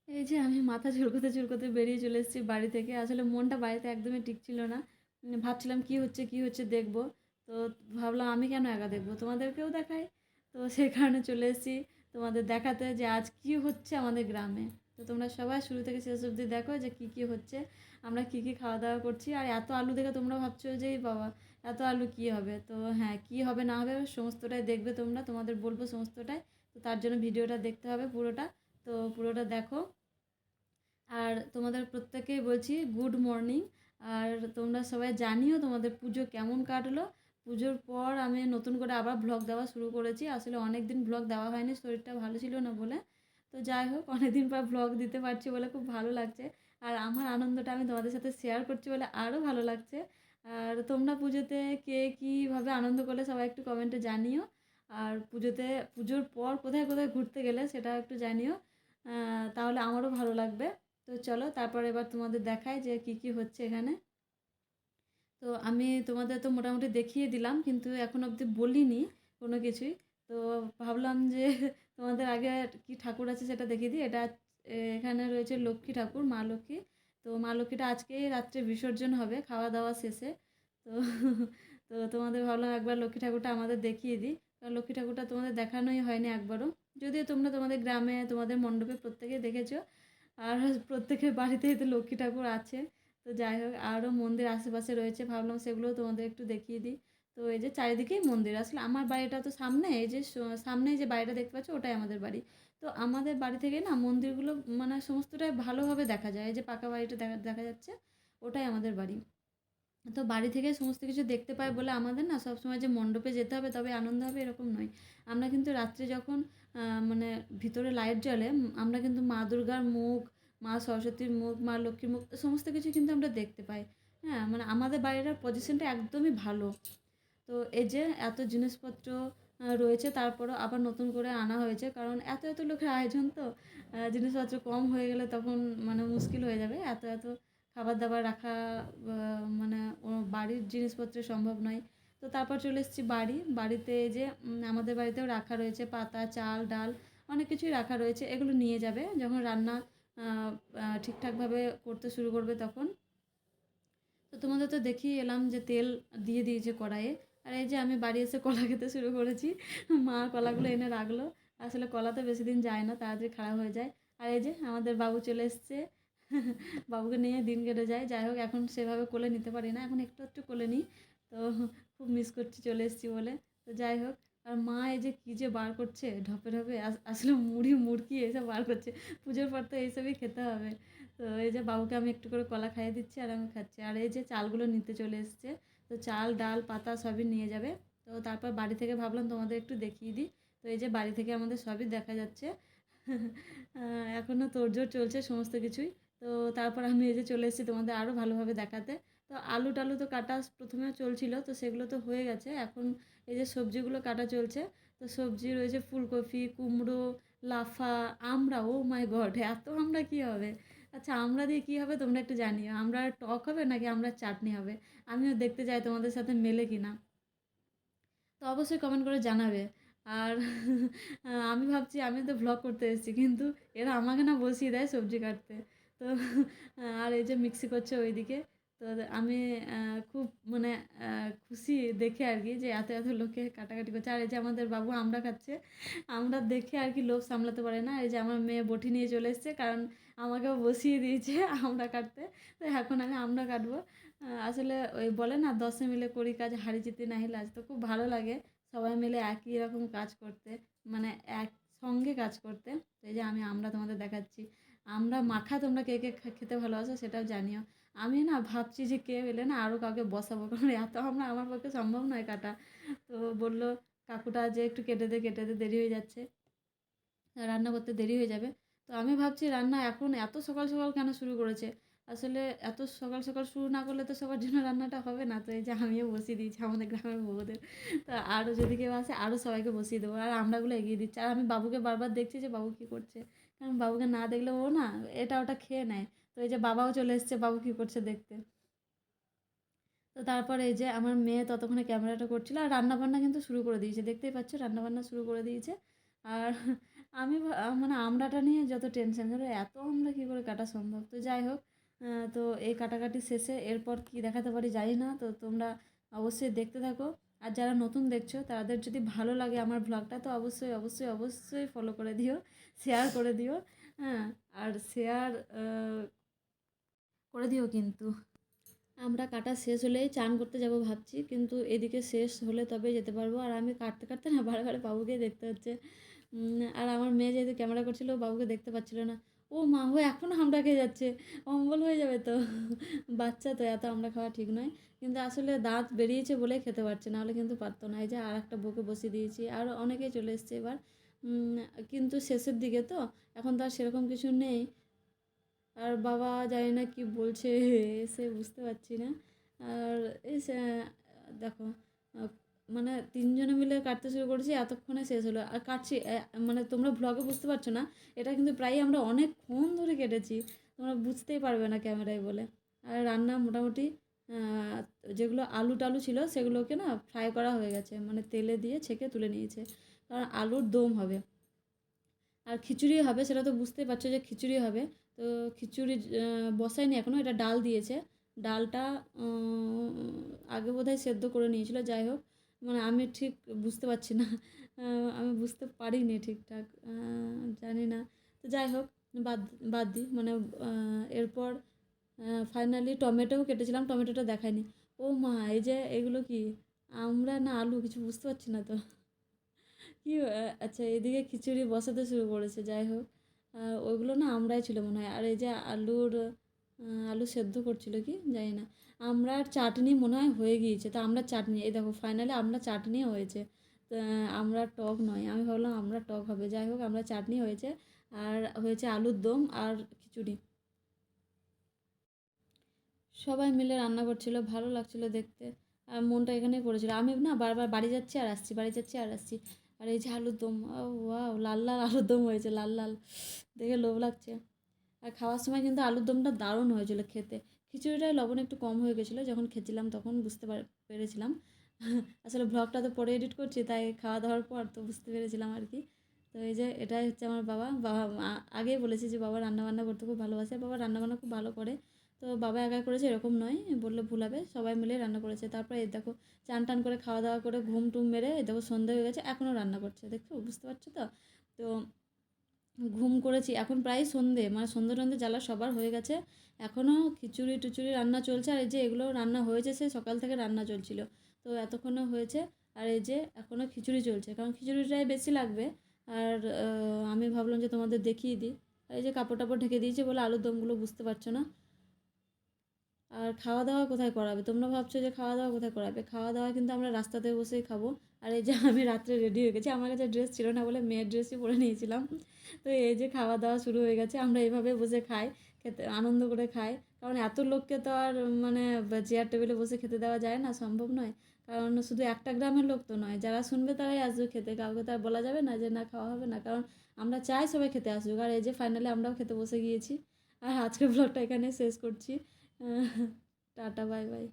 এই যে আমি মাথা চুলকোতে চুলকোতে বেরিয়ে চলে এসেছি বাড়ি থেকে। আসলে মনটা বাড়িতে একদমই ঠিক ছিল না। ভাবছিলাম কী হচ্ছে দেখব। তো ভাবলাম আমি কেন একা দেখব? তোমাদেরকেও দেখাই। তো সেই কারণে চলে এসেছি তোমাদের দেখাতে যে আজ কী হচ্ছে আমাদের গ্রামে। তো তোমরা সবাই শুরু থেকে শেষ অবধি দেখো যে কী হচ্ছে। আমরা কী খাওয়া-দাওয়া করছি। আর এত আলু দেখে তোমরা ভাবছো যে এই বাবা! এত আলু কী হবে? তো হ্যাঁ, কী হবে না হবে সমস্তটাই দেখবে তোমরা। তোমাদের বলব সমস্তটাই। তো তার জন্য ভিডিওটা দেখতে হবে পুরোটা। তো পুরোটা দেখো। আর তোমাদের প্রত্যেকেই বলছি গুড মর্নিং। আর তোমরা সবাই জানিও তোমাদের পুজো কেমন কাটলো। পুজোর পর আমি নতুন করে আবার ভ্লগ দেওয়া শুরু করেছি। আসলে অনেক দিন ভ্লগ দেওয়া হয়নি, শরীরটা ভালো ছিল না বলে। তো যাই হোক, অনেক দিন পর ভ্লগ দিতে পারছি বলে খুব ভালো লাগছে। আর আমার আনন্দটা আমি তোমাদের সাথে শেয়ার করছি বলে আরও ভালো লাগছে। আর তোমরা পুজোতে কে কীভাবে আনন্দ করলে সবাই একটু কমেন্টে জানিও। আর পুজোর পর কোথায় কোথায় ঘুরতে গেলে সেটাও একটু জানিও। তাহলে আমারও ভালো লাগবে। তো চলো তারপর এবার তোমাদের দেখাই যে কী হচ্ছে এখানে। তো আমি তোমাদের তো মোটামুটি দেখিয়ে দিলাম, কিন্তু এখন অবধি বলিনি কোনো কিছুই। তো ভাবলাম যে তোমাদের আগে কি ঠাকুর আছে সেটা দেখিয়ে দিই। এটা এখানে রয়েছে লক্ষ্মী ঠাকুর, মা লক্ষ্মী। তো মা লক্ষ্মীটা আজকেই রাত্রে বিসর্জন হবে খাওয়া দাওয়া শেষে। তো তো তোমাদের ভাবলাম একবার লক্ষ্মী ঠাকুরটা আমাদের দেখিয়ে দিই, কারণ লক্ষ্মী ঠাকুরটা তোমাদের দেখানোই হয়নি একবারও। যদিও তোমরা তোমাদের গ্রামে তোমাদের মণ্ডপে প্রত্যেকে দেখেছো। আর প্রত্যেকের বাড়িতেই তো লক্ষ্মী ঠাকুর আছে। তো যাই হোক, আরও মন্দির আশেপাশে রয়েছে, ভাবলাম সেগুলোও তোমাদের একটু দেখিয়ে দিই। তো এই যে চারিদিকেই মন্দির। আসলে আমার বাড়িটা তো সামনে, এই যে সামনে যে বাড়িটা দেখতে পাচ্ছ ওটাই আমাদের বাড়ি। তো আমাদের বাড়ি থেকে না মন্দিরগুলো মানে সমস্তটাই ভালোভাবে দেখা যায়। এই যে পাকা বাড়িটা দেখা দেখা যাচ্ছে, ওটাই আমাদের বাড়ি। তো বাড়ি থেকে সমস্ত কিছু দেখতে পাই বলে আমাদের না সবসময় যে মণ্ডপে যেতে হবে তবে আনন্দ হবে এরকম নয়। আমরা কিন্তু রাত্রে যখন মানে ভিতরে লাইট জ্বলে, আমরা কিন্তু মা দুর্গার মুখ, মা সরস্বতীর মুখ, মা লক্ষ্মীর মুখ সমস্ত কিছু কিন্তু আমরা দেখতে পাই। হ্যাঁ, মানে আমাদের বাড়িটার পজিশনটা একদমই ভালো। তো এই যে এত জিনিসপত্র রয়েছে, তারপরও আবার নতুন করে আনা হয়েছে, কারণ এত লোকের আয়োজন তো জিনিসপত্র কম হয়ে গেলে তখন মানে মুশকিল হয়ে যাবে। এত খাবার দাবার রাখা মানে বাড়ির জিনিসপত্রে সম্ভব নয়। তো তারপর চলে এসেছি বাড়িতে। এই যে আমাদের বাড়িতেও রাখা রয়েছে পাতা, চাল, ডাল, অনেক কিছুই রাখা রয়েছে। এগুলো নিয়ে যাবে যখন রান্না ঠিকঠাকভাবে করতে শুরু করবে তখন। তো তোমাদের তো দেখিয়ে এলাম যে তেল দিয়ে দিয়েছে কড়াইয়ে। আর এই যে আমি বাড়ি এসে কলা খেতে শুরু করেছি। মা কলাগুলো এনে রাখলো। আসলে কলা তো বেশি দিন যায় না, তাড়াতাড়ি খারাপ হয়ে যায়। আর এই যে আমাদের বাবু চলে এসছে। বাবুকে নিয়ে দিন কেটে যায়। যাই হোক, এখন সেভাবে কোলে নিতে পারি না, এখন একটু কোলে নিই। তো খুব মিস করছি চলে এসেছি বলে। তো যাই হোক, আর মা এই যে কী যে বার করছে ঢপে ঢপে, আসলে মুড়ি মুড়কি এসব বার করছে। পুজোর পর তো এইসবই খেতে হবে। তো এই যে বাবুকে আমি একটু করে কলা খাইয়ে দিচ্ছি আর আমি খাচ্ছি। আর এই যে চালগুলো নিতে চলে এসছে। তো চাল, ডাল, পাতা সবই নিয়ে যাবে। তো তারপর বাড়ি থেকে ভাবলাম তোমাদের একটু দেখিয়ে দিই। তো এই যে বাড়ি থেকে আমাদের সবই দেখা যাচ্ছে। এখনও তোড়জোড় চলছে সমস্ত কিছুই। তো তারপর আমি এই যে চলে এসেছি তোমাদের আরও ভালোভাবে দেখাতে। তো আলু টালু তো কাটা প্রথমে চলছিল, তো সেগুলো তো হয়ে গেছে। এখন এই যে সবজিগুলো কাটা চলছে। তো সবজি রয়েছে ফুলকপি, কুমড়ো, লাফা, আমড়া। ও মাই গড! এত আমড়া কী হবে? আচ্ছা, আমড়া দিয়ে কী হবে তোমরা একটু জানিও। আমড়ার টক হবে নাকি আমড়ার চাটনি হবে? আমিও দেখতে চাই তোমাদের সাথে মেলে কি না। তো অবশ্যই কমেন্ট করে জানাবে। আর আমি ভাবছি আমি তো ভ্লগ করতে এসেছি, কিন্তু এরা আমাকে না বসিয়ে দেয় সবজি কাটতে। তো আর এই যে মিক্সি করছে ওইদিকে। তো আমি খুব মানে খুশি দেখে আর কি, যে এত লোকে কাটাকাটি করছে। আর এই যে আমাদের বাবু আমড়া খাচ্ছে। আমড়া দেখে আর কি লোভ সামলাতে পারে না। এই যে আমার মেয়ে বটি নিয়ে চলে এসছে, কারণ আমাকেও বসিয়ে দিয়েছে আমড়া কাটতে। তো এখন আমি আমড়া কাটবো। আসলে ওই বলে না, দশে মিলে করি কাজ হাঁড়ি জিতে নাহি লাজ। তো খুব ভালো লাগে সবাই মিলে একই রকম কাজ করতে, মানে একসঙ্গে কাজ করতে। তো এই যে আমি আমড়া তোমাদের দেখাচ্ছি। আমড়া মাখা তোমরা কে কে খেতে ভালোবাসো সেটাও জানিও। আমি না ভাবছি যে কেউ এলে না আরও কাউকে বসাবো, কারণ এত আমড়া আমার পক্ষে সম্ভব নয় কাটা। তো বলল কাকুটা যে একটু কেটে দে, দেরি হয়ে যাচ্ছে, রান্না করতে দেরি হয়ে যাবে। তো আমি ভাবছি রান্না এখন এত সকাল সকাল কেন শুরু করেছে। আসলে এত সকাল সকাল শুরু না করলে তো সবার জন্য রান্নাটা হবে না। তো এই যে আমিও বসিয়ে দিয়েছি আমাদের গ্রামের বউদের। তো আরও যদি কেউ আসে আরও সবাইকে বসিয়ে দেবো, আর আমড়াগুলো এগিয়ে দিচ্ছি। আর আমি বাবুকে বারবার দেখছি যে বাবু কী করছে, কারণ বাবুকে না দেখলে ও না এটা ওটা খেয়ে নেয়। তো এই যে বাবাও চলে এসছে বাবু কী করছে দেখতে। তো তারপরে এই যে আমার মেয়ে ততক্ষণে ক্যামেরাটা করছিল, আর রান্নাবান্না কিন্তু শুরু করে দিয়েছে, দেখতেই পাচ্ছ রান্নাবান্না শুরু করে দিয়েছে। আর মানে আমড়াটা নিয়ে যত টেনশন ধরো এত আমরা কী করে কাটা সম্ভব, তো যাই হোক। তো এই কাটাকাটি শেষে এরপর কি দেখাতে পারি জানি না, তো তোমরা অবশ্যই দেখতে থাকো। আর যারা নতুন দেখছো তাদের যদি ভালো লাগে আমার ব্লগটা, তো অবশ্যই অবশ্যই অবশ্যই ফলো করে দিও, শেয়ার করে দিও। হ্যাঁ, আর শেয়ার করে দিও কিন্তু। আমরা কাটা শেষ হলেই চান করতে যাব ভাবছি, কিন্তু এদিকে শেষ হলে তবে যেতে পারবো। আর আমি কাটতে কাটতে না বারে বারে বাবুকে দেখতে হচ্ছে। আর আমার মেয়ে যেহেতু ক্যামেরা করছিল বাবুকে দেখতে পাচ্ছিল না। ও মা, ও এখনও হামড়া খেয়ে যাচ্ছে, অম্বল হয়ে যাবে তো। বাচ্চা তো, এত আমরা খাওয়া ঠিক নয়। কিন্তু আসলে দাঁত বেরিয়েছে বলেই খেতে পারছে, নাহলে কিন্তু পারতো না। এই যে আর একটা বউকে বসিয়ে দিয়েছি, আর অনেকেই চলে এসছে এবার। কিন্তু শেষের দিকে তো, এখন তো আর সেরকম কিছু নেই। আর বাবা জানি না কি বলছে, সে বুঝতে পারছি না। আর এই দেখো, আহ, মানে তিনজনে মিলে কাটতে শুরু করেছি, এতক্ষণে শেষ হলো আর কাটছি। মানে তোমরা ব্লগে বুঝতে পারছো না, এটা কিন্তু প্রায় আমরা অনেকক্ষণ ধরে কেটেছি, তোমরা বুঝতেই পারবে না ক্যামেরায় বলে। আর রান্না মোটামুটি আহ, যেগুলো আলু টালু ছিল সেগুলোকে না ফ্রাই করা হয়ে গেছে, মানে তেলে দিয়ে ছেঁকে তুলে নিয়েছে, কারণ আলুর দম হবে। আর খিচুড়ি হবে, সেটা তো বুঝতেই পারছো যে খিচুড়ি হবে। তো খিচুড়ি বসায়নি এখনও, এটা ডাল দিয়েছে। ডালটা আগে বোধহয় সেদ্ধ করে নিয়েছিল, যাই হোক। মানে আমি ঠিক বুঝতে পারছি না, আমি বুঝতে পারিনি ঠিকঠাক, জানি না। তো যাই হোক, বাদ বাদ দিই, মানে এরপর ফাইনালি টমেটোও কেটেছিলাম, টমেটোটা দেখায়নি। ও মা, এই যে এগুলো কি আমরা না আলু, কিছু বুঝতে পারছি না তো। কি আচ্ছা, এদিকে খিচুড়ি বসাতে শুরু করেছে, যাই হোক। ওইগুলো না আমরাই ছিল মনে হয়। আর এই যে আলু সেদ্ধ করছিল কি জানি না। আমরা চাটনি মনে হয় হয়ে গিয়েছে, তো আমরা চাটনি, এই দেখো ফাইনালি আমরা চাটনি হয়েছে। তো আমরা টক নয়, আমি ভাবলাম আমরা টক হবে, যাই হোক আমরা চাটনি হয়েছে। আর হয়েছে আলুর দম আর খিচুড়ি। সবাই মিলে রান্না করছিল, ভালো লাগছিল দেখতে। আর মনটা এখানেই পড়েছিল। আমি না বারবার বাড়ি যাচ্ছি আর আসছি, বাড়ি যাচ্ছি আর আসছি। আর এই যে আলুর দম, ওয়াও, লাল লাল আলুর দম হয়েছে, লাল লাল, দেখে লোভ লাগছে। আর খাওয়ার সময় কিন্তু আলুর দমটা দারুণ হয়েছিল খেতে। খিচুড়িটায় লবণ একটু কম হয়ে গেছিলো, যখন খেয়েছিলাম তখন বুঝতে পেরেছিলাম। আসলে ব্লগটা তো পরে এডিট করছি, তাই খাওয়া দাওয়ার পর তো বুঝতে পেরেছিলাম আর কি। তো এই যে এটাই হচ্ছে আমার বাবা। আগেই বলেছি যে বাবা রান্নাবান্না করতে খুব ভালোবাসে, বাবা রান্নাবান্না খুব ভালো করে। তো বাবা একা করেছে এরকম নয়, বললে ভুল হবে, সবাই মিলে রান্না করেছে। তারপর এই দেখো, চান টান করে খাওয়া দাওয়া করে ঘুম টুম মেরে এই দেখো সন্ধে হয়ে গেছে, এখনও রান্না করছে, দেখো বুঝতে পারছো তো। তো ঘুম করেছি, এখন প্রায় সন্ধে, মানে সন্ধে টন্ধে জ্বালা সবার হয়ে গেছে। এখনও খিচুড়ি টুচুড়ি রান্না চলছে, আর এই যে এগুলো রান্না হয়েছে, সে সকাল থেকে রান্না চলছিল, তো এতক্ষণে হয়েছে। আর এই যে এখনও খিচুড়ি চলছে, কারণ খিচুড়িটাই বেশি লাগবে। আর আমি ভাবলাম যে তোমাদের দেখিয়ে দিই। আর এই যে কাপড় টাপড় ঢেকে দিয়েছে বলে আলুর দমগুলো বুঝতে পারছো না। আর খাওয়া দাওয়া কোথায় করাবে, তোমরা ভাবছো যে খাওয়া দাওয়া কোথায় করাবে, খাওয়া দাওয়া কিন্তু আমরা রাস্তাতে বসেই খাবো। আর এই যে আমি রাত্রে রেডি হয়ে গেছি, আমার কাছে ড্রেস ছিল না বলে মেয়ের ড্রেসই পরে নিয়েছিলাম। তো এই যে খাওয়া দাওয়া শুরু হয়ে গেছে, আমরা এইভাবে বসে খাই, খেতে আনন্দ করে খাই। কারণ এত লোককে তো আর মানে চেয়ার টেবিলে বসে খেতে দেওয়া যায় না, সম্ভব নয়। কারণ শুধু একটা গ্রামের লোক তো নয়, যারা শুনবে তারাই আসবে খেতে, কাউকে তো আর বলা যাবে না যে না খাওয়া হবে না, কারণ আমরা চাই সবাই খেতে আসুক। আর এই যে ফাইনালি আমরাও খেতে বসে গিয়েছি। আর আজকের ব্লগটা এখানে শেষ করছি। Tata, bye bye.